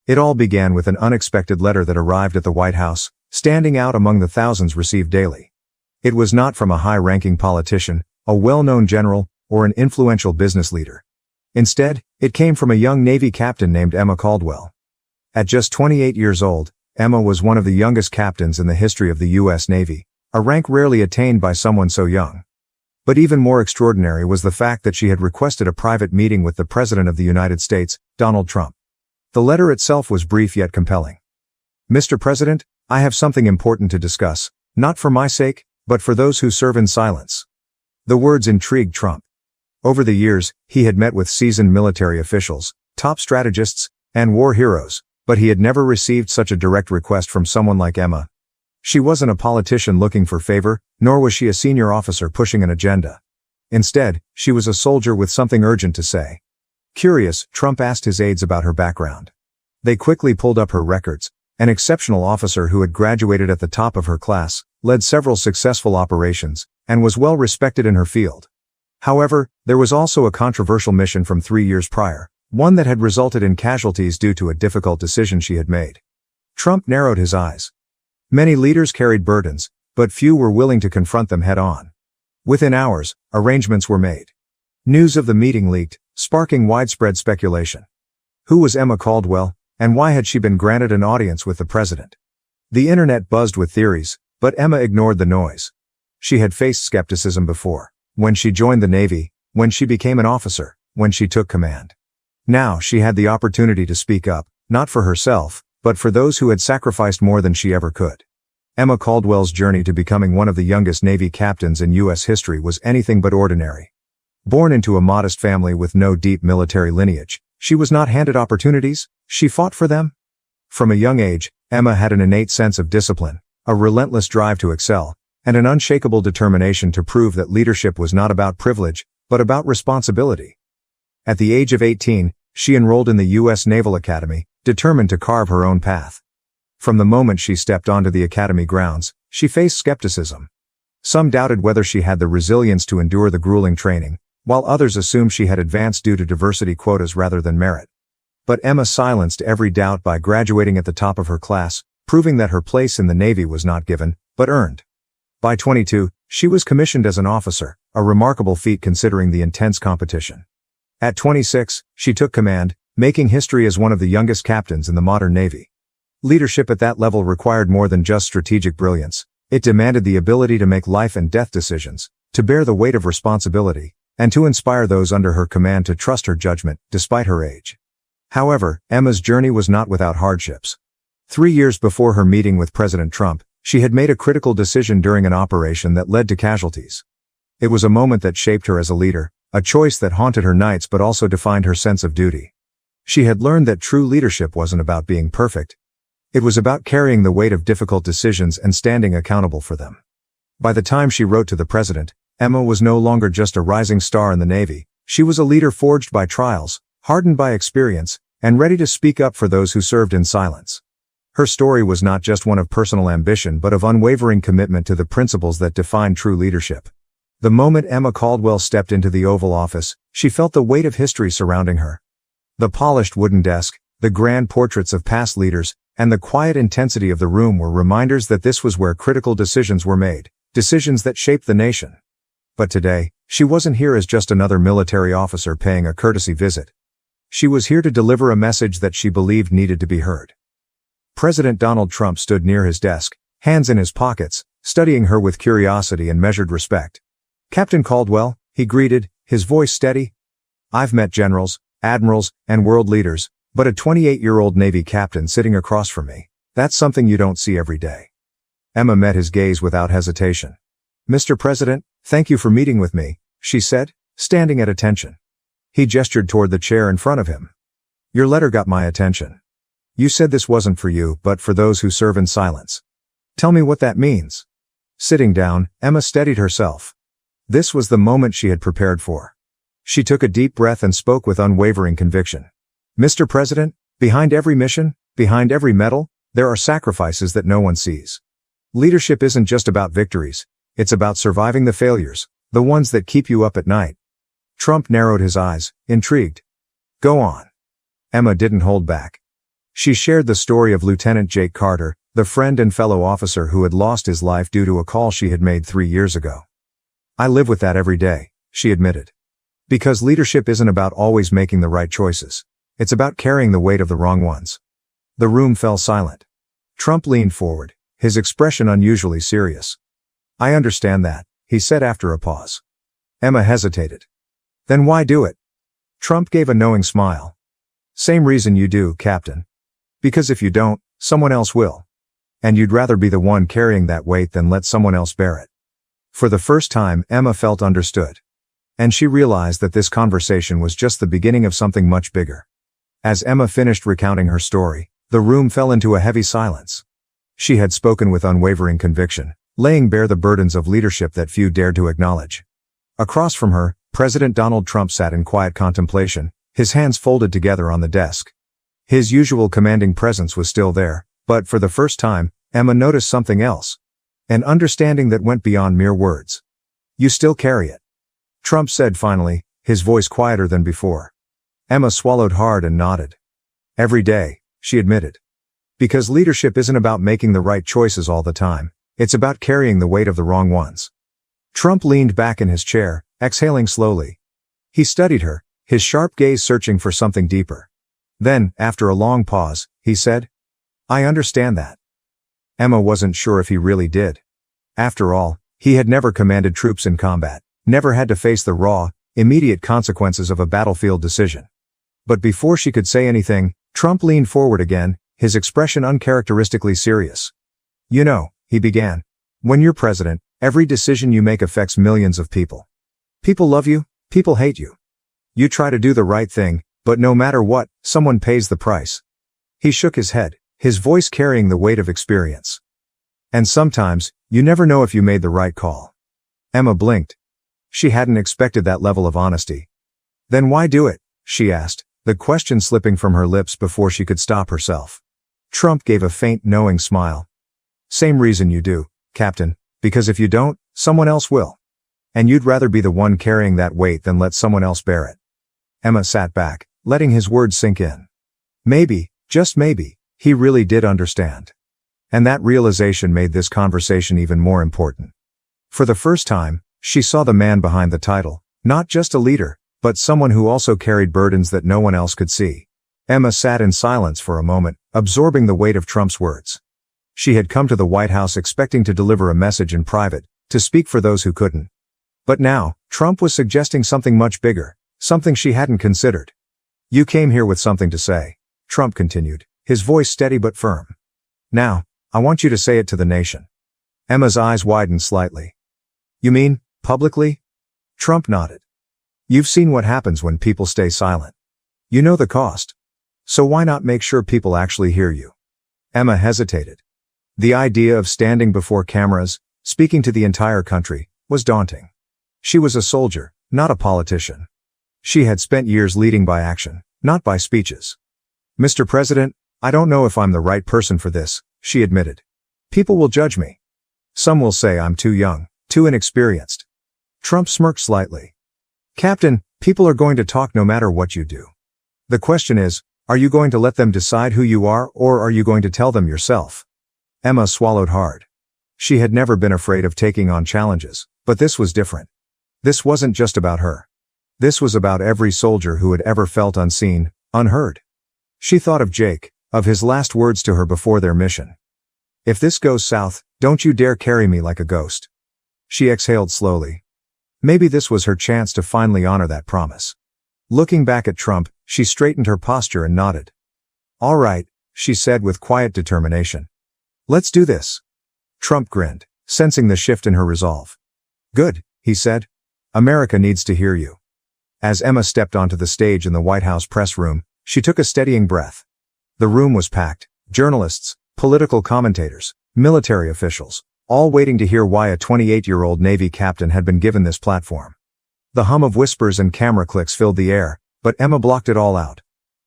It all began with an unexpected letter that arrived at the White House, standing out among the thousands received daily. It was not from a high-ranking politician, a well-known general, or an influential business leader. Instead, it came from a young Navy captain named Emma Caldwell. At just 28 years old, Emma was one of the youngest captains in the history of the U.S. Navy, a rank rarely attained by someone so young. But even more extraordinary was the fact that she had requested a private meeting with the President of the United States, Donald Trump. The letter itself was brief yet compelling. "Mr. President, I have something important to discuss, not for my sake, but for those who serve in silence." The words intrigued Trump. Over the years, he had met with seasoned military officials, top strategists, and war heroes, but he had never received such a direct request from someone like Emma. She wasn't a politician looking for favor, nor was she a senior officer pushing an agenda. Instead, she was a soldier with something urgent to say. Curious, Trump asked his aides about her background. They quickly pulled up her records. An exceptional officer who had graduated at the top of her class, led several successful operations, and was well respected in her field. However, there was also a controversial mission from 3 years prior, one that had resulted in casualties due to a difficult decision she had made. Trump narrowed his eyes. Many leaders carried burdens, but few were willing to confront them head-on. Within hours, arrangements were made. News of the meeting leaked, sparking widespread speculation. Who was Emma Caldwell, and why had she been granted an audience with the president? The internet buzzed with theories, but Emma ignored the noise. She had faced skepticism before, when she joined the Navy, when she became an officer, when she took command. Now she had the opportunity to speak up, not for herself, but for those who had sacrificed more than she ever could. Emma Caldwell's journey to becoming one of the youngest Navy captains in U.S. history was anything but ordinary. Born into a modest family with no deep military lineage, she was not handed opportunities, she fought for them. From a young age, Emma had an innate sense of discipline, a relentless drive to excel, and an unshakable determination to prove that leadership was not about privilege, but about responsibility. At the age of 18, she enrolled in the U.S. Naval Academy, determined to carve her own path. From the moment she stepped onto the academy grounds, she faced skepticism. Some doubted whether she had the resilience to endure the grueling training, while others assumed she had advanced due to diversity quotas rather than merit. But Emma silenced every doubt by graduating at the top of her class, proving that her place in the Navy was not given, but earned. By 22, she was commissioned as an officer, a remarkable feat considering the intense competition. At 26, she took command, making history as one of the youngest captains in the modern Navy. Leadership at that level required more than just strategic brilliance. It demanded the ability to make life and death decisions, to bear the weight of responsibility, and to inspire those under her command to trust her judgment, despite her age. However, Emma's journey was not without hardships. 3 years before her meeting with President Trump, she had made a critical decision during an operation that led to casualties. It was a moment that shaped her as a leader, a choice that haunted her nights but also defined her sense of duty. She had learned that true leadership wasn't about being perfect. It was about carrying the weight of difficult decisions and standing accountable for them. By the time she wrote to the president, Emma was no longer just a rising star in the Navy. She was a leader forged by trials, hardened by experience, and ready to speak up for those who served in silence. Her story was not just one of personal ambition but of unwavering commitment to the principles that define true leadership. The moment Emma Caldwell stepped into the Oval Office, she felt the weight of history surrounding her. The polished wooden desk, the grand portraits of past leaders, and the quiet intensity of the room were reminders that this was where critical decisions were made, decisions that shaped the nation. But today, she wasn't here as just another military officer paying a courtesy visit. She was here to deliver a message that she believed needed to be heard. President Donald Trump stood near his desk, hands in his pockets, studying her with curiosity and measured respect. "Captain Caldwell," he greeted, his voice steady. "I've met generals, admirals, and world leaders, but a 28-year-old Navy captain sitting across from me, that's something you don't see every day." Emma met his gaze without hesitation. "Mr. President, thank you for meeting with me," she said, standing at attention. He gestured toward the chair in front of him. "Your letter got my attention. You said this wasn't for you, but for those who serve in silence. Tell me what that means." Sitting down, Emma steadied herself. This was the moment she had prepared for. She took a deep breath and spoke with unwavering conviction. "Mr. President, behind every mission, behind every medal, there are sacrifices that no one sees. Leadership isn't just about victories, it's about surviving the failures, the ones that keep you up at night." Trump narrowed his eyes, intrigued. "Go on." Emma didn't hold back. She shared the story of Lieutenant Jake Carter, the friend and fellow officer who had lost his life due to a call she had made 3 years ago. "I live with that every day," she admitted. "Because leadership isn't about always making the right choices. It's about carrying the weight of the wrong ones." The room fell silent. Trump leaned forward, his expression unusually serious. "I understand that," he said after a pause. Emma hesitated. "Then why do it?" Trump gave a knowing smile. "Same reason you do, Captain. Because if you don't, someone else will. And you'd rather be the one carrying that weight than let someone else bear it." For the first time, Emma felt understood. And she realized that this conversation was just the beginning of something much bigger. As Emma finished recounting her story, the room fell into a heavy silence. She had spoken with unwavering conviction, laying bare the burdens of leadership that few dared to acknowledge. Across from her, President Donald Trump sat in quiet contemplation, his hands folded together on the desk. His usual commanding presence was still there, but for the first time, Emma noticed something else. An understanding that went beyond mere words. "You still carry it," Trump said finally, his voice quieter than before. Emma swallowed hard and nodded. "Every day," she admitted. "Because leadership isn't about making the right choices all the time, it's about carrying the weight of the wrong ones." Trump leaned back in his chair, exhaling slowly. He studied her, his sharp gaze searching for something deeper. Then, after a long pause, he said, "I understand that." Emma wasn't sure if he really did. After all, he had never commanded troops in combat, never had to face the raw, immediate consequences of a battlefield decision. But before she could say anything, Trump leaned forward again, his expression uncharacteristically serious. "You know," he began, "when you're president, every decision you make affects millions of people. People love you, people hate you. You try to do the right thing, but no matter what, someone pays the price." He shook his head, his voice carrying the weight of experience. "And sometimes, you never know if you made the right call." Emma blinked. She hadn't expected that level of honesty. "Then why do it?" she asked, the question slipping from her lips before she could stop herself. Trump gave a faint, knowing smile. "Same reason you do, Captain, because if you don't, someone else will. And you'd rather be the one carrying that weight than let someone else bear it." Emma sat back, letting his words sink in. Maybe, just maybe, he really did understand. And that realization made this conversation even more important. For the first time, she saw the man behind the title, not just a leader, but someone who also carried burdens that no one else could see. Emma sat in silence for a moment, absorbing the weight of Trump's words. She had come to the White House expecting to deliver a message in private, to speak for those who couldn't. But now, Trump was suggesting something much bigger, something she hadn't considered. "You came here with something to say," Trump continued, his voice steady but firm. "Now, I want you to say it to the nation." Emma's eyes widened slightly. "You mean, publicly?" Trump nodded. "You've seen what happens when people stay silent. You know the cost. So why not make sure people actually hear you?" Emma hesitated. The idea of standing before cameras, speaking to the entire country, was daunting. She was a soldier, not a politician. She had spent years leading by action, not by speeches. "Mr. President, I don't know if I'm the right person for this," she admitted. "People will judge me. Some will say I'm too young, too inexperienced." Trump smirked slightly. "Captain, people are going to talk no matter what you do. The question is, are you going to let them decide who you are, or are you going to tell them yourself?" Emma swallowed hard. She had never been afraid of taking on challenges, but this was different. This wasn't just about her. This was about every soldier who had ever felt unseen, unheard. She thought of Jake, of his last words to her before their mission. "If this goes south, don't you dare carry me like a ghost." She exhaled slowly. Maybe this was her chance to finally honor that promise. Looking back at Trump, she straightened her posture and nodded. "All right," she said with quiet determination. "Let's do this." Trump grinned, sensing the shift in her resolve. "Good," he said. "America needs to hear you." As Emma stepped onto the stage in the White House press room, she took a steadying breath. The room was packed, journalists, political commentators, military officials, all waiting to hear why a 28-year-old Navy captain had been given this platform. The hum of whispers and camera clicks filled the air, but Emma blocked it all out.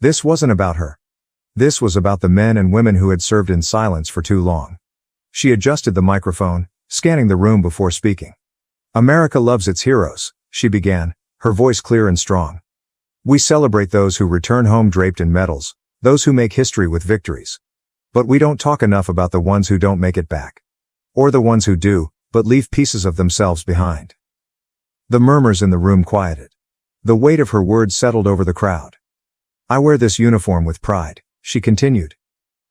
This wasn't about her. This was about the men and women who had served in silence for too long. She adjusted the microphone, scanning the room before speaking. "America loves its heroes," she began, her voice clear and strong. "We celebrate those who return home draped in medals, those who make history with victories. But we don't talk enough about the ones who don't make it back. Or the ones who do, but leave pieces of themselves behind. The murmurs in the room quieted. The weight of her words settled over the crowd. I wear this uniform with pride, she continued.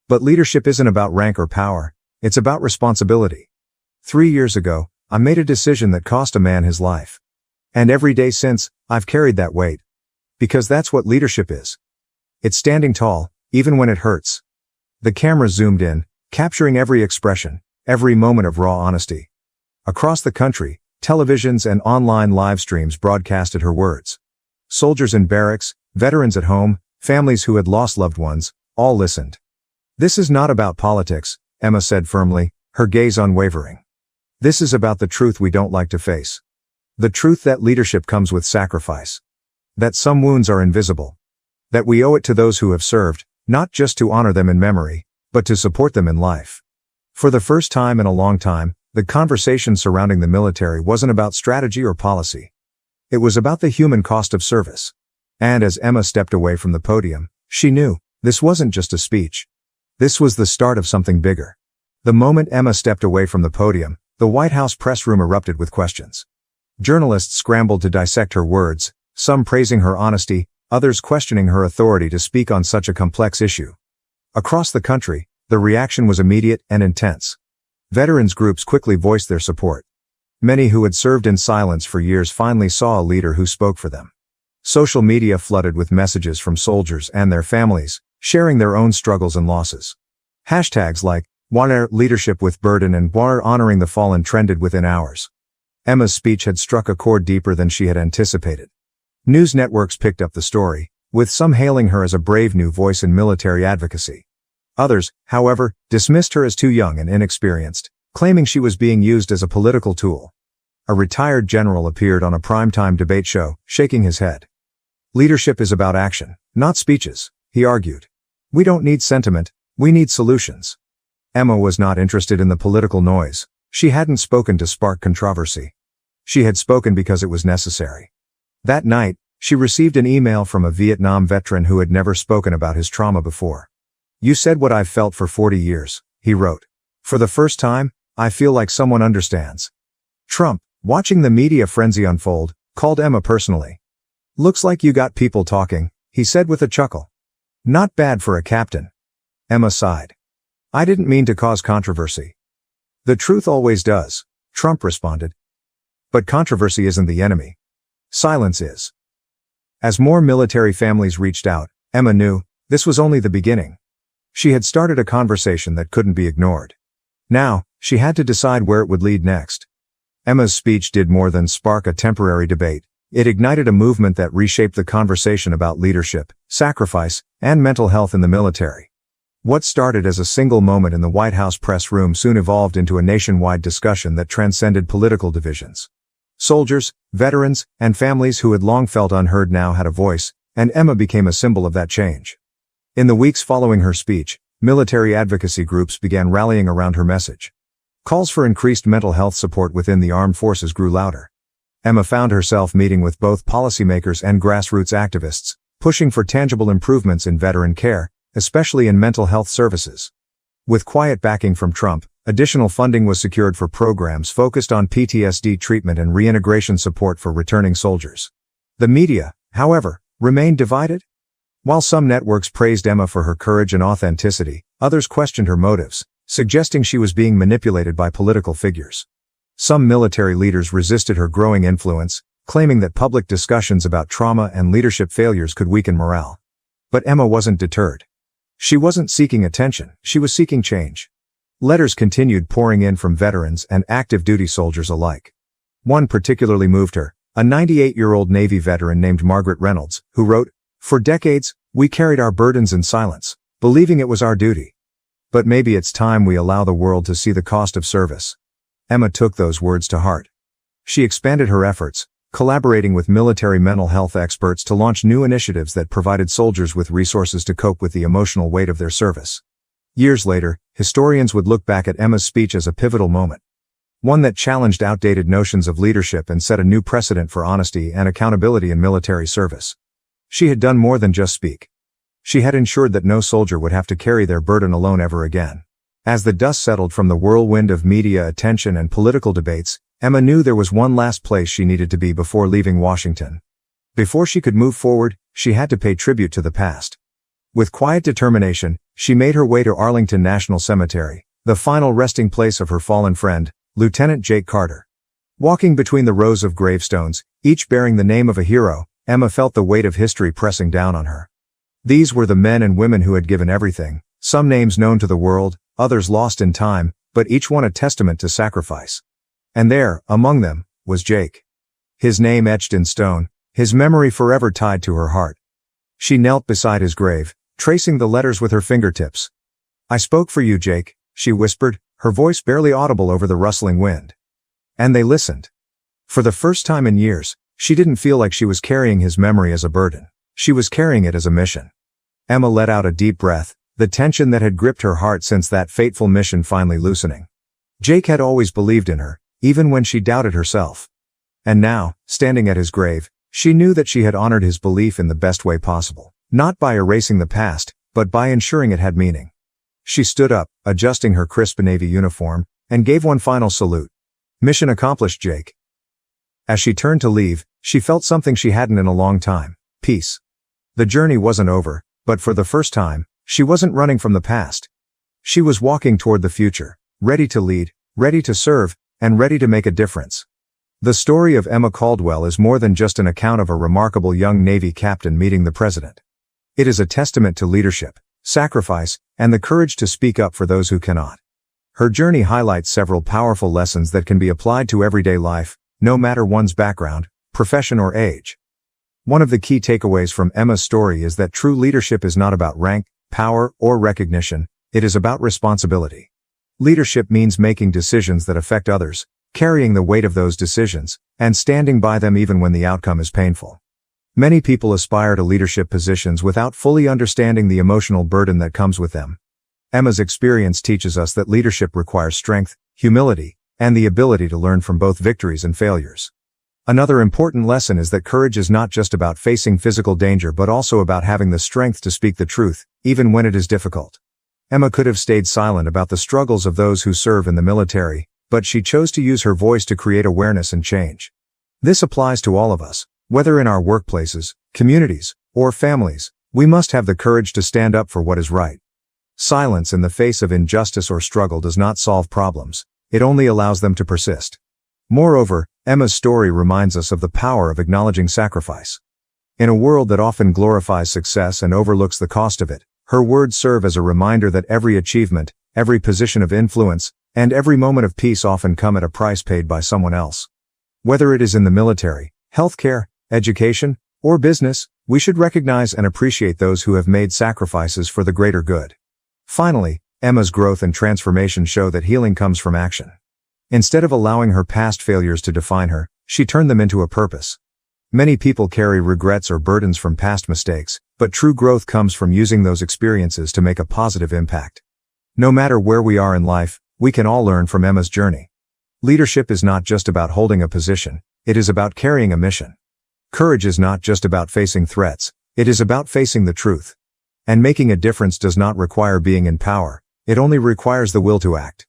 But leadership isn't about rank or power, it's about responsibility. 3 years ago, I made a decision that cost a man his life. And every day since, I've carried that weight. Because that's what leadership is. It's standing tall, even when it hurts. The camera zoomed in, capturing every expression, every moment of raw honesty. Across the country, televisions and online live streams broadcasted her words. Soldiers in barracks, veterans at home, families who had lost loved ones, all listened. This is not about politics, Emma said firmly, her gaze unwavering. This is about the truth we don't like to face. The truth that leadership comes with sacrifice. That some wounds are invisible. That we owe it to those who have served, not just to honor them in memory, but to support them in life. For the first time in a long time, the conversation surrounding the military wasn't about strategy or policy. It was about the human cost of service. And as Emma stepped away from the podium, she knew, this wasn't just a speech. This was the start of something bigger. The moment Emma stepped away from the podium, the White House press room erupted with questions. Journalists scrambled to dissect her words, some praising her honesty, others questioning her authority to speak on such a complex issue. Across the country, the reaction was immediate and intense. Veterans groups quickly voiced their support. Many who had served in silence for years finally saw a leader who spoke for them. Social media flooded with messages from soldiers and their families, sharing their own struggles and losses. Hashtags like "Water Leadership with Burden" and "Water Honoring the Fallen" trended within hours. Emma's speech had struck a chord deeper than she had anticipated. News networks picked up the story, with some hailing her as a brave new voice in military advocacy. Others, however, dismissed her as too young and inexperienced, claiming she was being used as a political tool. A retired general appeared on a primetime debate show, shaking his head. Leadership is about action, not speeches, he argued. We don't need sentiment, we need solutions. Emma was not interested in the political noise. She hadn't spoken to spark controversy. She had spoken because it was necessary. That night, she received an email from a Vietnam veteran who had never spoken about his trauma before. You said what I've felt for 40 years, he wrote. For the first time, I feel like someone understands. Trump, watching the media frenzy unfold, called Emma personally. Looks like you got people talking, he said with a chuckle. Not bad for a captain. Emma sighed. I didn't mean to cause controversy. The truth always does, Trump responded. But controversy isn't the enemy. Silence is. As more military families reached out, Emma knew, this was only the beginning. She had started a conversation that couldn't be ignored. Now, she had to decide where it would lead next. Emma's speech did more than spark a temporary debate. It ignited a movement that reshaped the conversation about leadership, sacrifice, and mental health in the military. What started as a single moment in the White House press room soon evolved into a nationwide discussion that transcended political divisions. Soldiers, veterans, and families who had long felt unheard now had a voice, and Emma became a symbol of that change. In the weeks following her speech, military advocacy groups began rallying around her message. Calls for increased mental health support within the armed forces grew louder. Emma found herself meeting with both policymakers and grassroots activists, pushing for tangible improvements in veteran care, especially in mental health services. With quiet backing from Trump, additional funding was secured for programs focused on PTSD treatment and reintegration support for returning soldiers. The media, however, remained divided. While some networks praised Emma for her courage and authenticity, others questioned her motives, suggesting she was being manipulated by political figures. Some military leaders resisted her growing influence, claiming that public discussions about trauma and leadership failures could weaken morale. But Emma wasn't deterred. She wasn't seeking attention, she was seeking change. Letters continued pouring in from veterans and active duty soldiers alike. One particularly moved her, a 98-year-old Navy veteran named Margaret Reynolds, who wrote, "For decades, we carried our burdens in silence, believing it was our duty. But maybe it's time we allow the world to see the cost of service." Emma took those words to heart. She expanded her efforts, collaborating with military mental health experts to launch new initiatives that provided soldiers with resources to cope with the emotional weight of their service. Years later, historians would look back at Emma's speech as a pivotal moment. One that challenged outdated notions of leadership and set a new precedent for honesty and accountability in military service. She had done more than just speak. She had ensured that no soldier would have to carry their burden alone ever again. As the dust settled from the whirlwind of media attention and political debates, Emma knew there was one last place she needed to be before leaving Washington. Before she could move forward, she had to pay tribute to the past. With quiet determination, she made her way to Arlington National Cemetery, the final resting place of her fallen friend, Lieutenant Jake Carter. Walking between the rows of gravestones, each bearing the name of a hero, Emma felt the weight of history pressing down on her. These were the men and women who had given everything, some names known to the world, others lost in time, but each one a testament to sacrifice. And there, among them, was Jake. His name etched in stone, his memory forever tied to her heart. She knelt beside his grave, tracing the letters with her fingertips. "I spoke for you, Jake," she whispered, her voice barely audible over the rustling wind. And they listened. For the first time in years, she didn't feel like she was carrying his memory as a burden. She was carrying it as a mission. Emma let out a deep breath, the tension that had gripped her heart since that fateful mission finally loosening. Jake had always believed in her, even when she doubted herself. And now, standing at his grave, she knew that she had honored his belief in the best way possible, not by erasing the past, but by ensuring it had meaning. She stood up, adjusting her crisp navy uniform, and gave one final salute. "Mission accomplished, Jake." As she turned to leave, she felt something she hadn't in a long time: peace. The journey wasn't over, but for the first time, she wasn't running from the past. She was walking toward the future, ready to lead, ready to serve, and ready to make a difference. The story of Emma Caldwell is more than just an account of a remarkable young Navy captain meeting the president. It is a testament to leadership, sacrifice, and the courage to speak up for those who cannot. Her journey highlights several powerful lessons that can be applied to everyday life, no matter one's background, profession, or age. One of the key takeaways from Emma's story is that true leadership is not about rank, power, or recognition. It is about responsibility. Leadership means making decisions that affect others, carrying the weight of those decisions, and standing by them even when the outcome is painful. Many people aspire to leadership positions without fully understanding the emotional burden that comes with them. Emma's experience teaches us that leadership requires strength, humility, and the ability to learn from both victories and failures. Another important lesson is that courage is not just about facing physical danger but also about having the strength to speak the truth, even when it is difficult. Emma could have stayed silent about the struggles of those who serve in the military, but she chose to use her voice to create awareness and change. This applies to all of us, whether in our workplaces, communities, or families. We must have the courage to stand up for what is right. Silence in the face of injustice or struggle does not solve problems. It only allows them to persist. Moreover, Emma's story reminds us of the power of acknowledging sacrifice. In a world that often glorifies success and overlooks the cost of it, her words serve as a reminder that every achievement, every position of influence, and every moment of peace often come at a price paid by someone else. Whether it is in the military, healthcare, education, or business, we should recognize and appreciate those who have made sacrifices for the greater good. Finally, Emma's growth and transformation show that healing comes from action. Instead of allowing her past failures to define her, she turned them into a purpose. Many people carry regrets or burdens from past mistakes, but true growth comes from using those experiences to make a positive impact. No matter where we are in life, we can all learn from Emma's journey. Leadership is not just about holding a position, it is about carrying a mission. Courage is not just about facing threats, it is about facing the truth. And making a difference does not require being in power, it only requires the will to act.